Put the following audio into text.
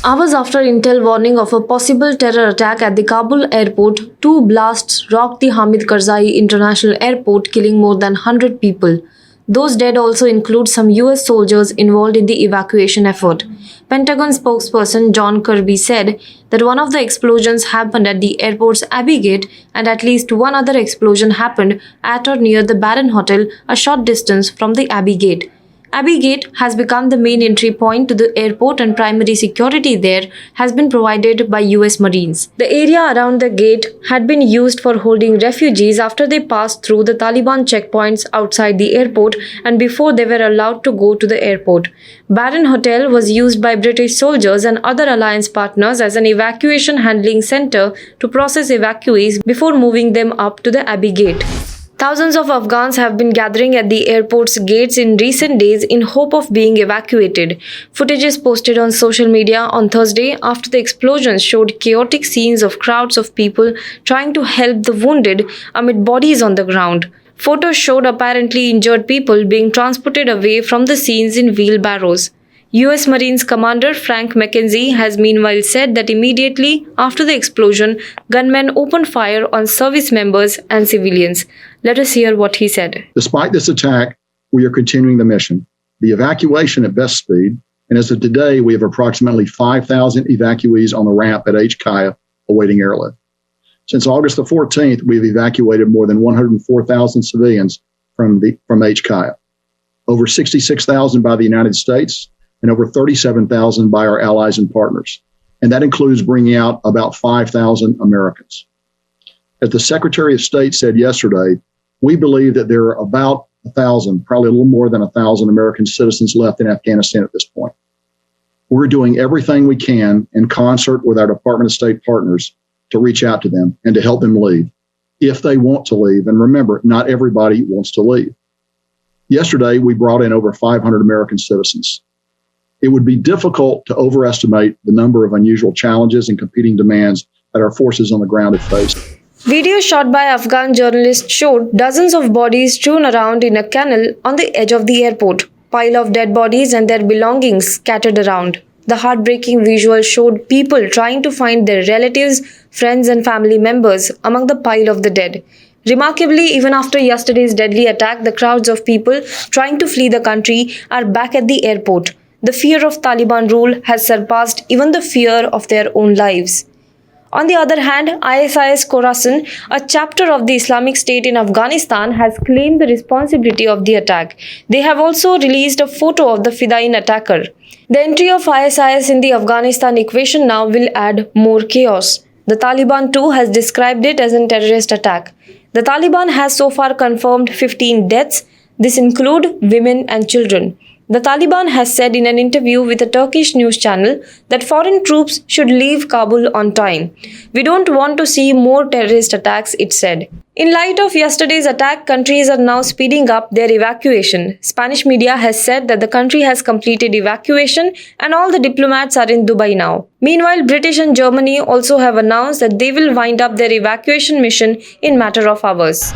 Hours after intel warning of a possible terror attack at the Kabul airport, two blasts rocked the Hamid Karzai International Airport, killing more than 100 people. Those dead also include some US soldiers involved in the evacuation effort. Pentagon spokesperson John Kirby said that one of the explosions happened at the airport's Abbey Gate and at least one other explosion happened at or near the Baron Hotel, a short distance from the Abbey Gate. Abbey Gate has become the main entry point to the airport and primary security there has been provided by US Marines. The area around the gate had been used for holding refugees after they passed through the Taliban checkpoints outside the airport and before they were allowed to go to the airport. Baron Hotel was used by British soldiers and other alliance partners as an evacuation handling center to process evacuees before moving them up to the Abbey Gate. Thousands of Afghans have been gathering at the airport's gates in recent days in hope of being evacuated. Footages posted on social media on Thursday after the explosions showed chaotic scenes of crowds of people trying to help the wounded amid bodies on the ground. Photos showed apparently injured people being transported away from the scenes in wheelbarrows. US Marines Commander Frank McKenzie has meanwhile said that immediately after the explosion, gunmen opened fire on service members and civilians. Let us hear what he said. Despite this attack, we are continuing the mission, the evacuation at best speed, and as of today, we have approximately 5,000 evacuees on the ramp at H. Kaya awaiting airlift. Since August the 14th, we have evacuated more than 104,000 civilians from H. Kaya, over 66,000 by the United States, and over 37,000 by our allies and partners. And that includes bringing out about 5,000 Americans. As the Secretary of State said yesterday, we believe that there are about 1,000, probably a little more than 1,000 American citizens left in Afghanistan at this point. We're doing everything we can in concert with our Department of State partners to reach out to them and to help them leave if they want to leave. And remember, not everybody wants to leave. Yesterday, we brought in over 500 American citizens. It would be difficult to overestimate the number of unusual challenges and competing demands that our forces on the ground have faced. Video shot by Afghan journalists showed dozens of bodies strewn around in a canal on the edge of the airport. Pile of dead bodies and their belongings scattered around. The heartbreaking visual showed people trying to find their relatives, friends and family members among the pile of the dead. Remarkably, even after yesterday's deadly attack, the crowds of people trying to flee the country are back at the airport. The fear of Taliban rule has surpassed even the fear of their own lives. On the other hand, ISIS Khorasan, a chapter of the Islamic State in Afghanistan, has claimed the responsibility of the attack. They have also released a photo of the Fidayeen attacker. The entry of ISIS in the Afghanistan equation now will add more chaos. The Taliban too has described it as a terrorist attack. The Taliban has so far confirmed 15 deaths. This include women and children. The Taliban has said in an interview with a Turkish news channel that foreign troops should leave Kabul on time. We don't want to see more terrorist attacks, it said. In light of yesterday's attack, countries are now speeding up their evacuation. Spanish media has said that the country has completed evacuation and all the diplomats are in Dubai now. Meanwhile, British and Germany also have announced that they will wind up their evacuation mission in matter of hours.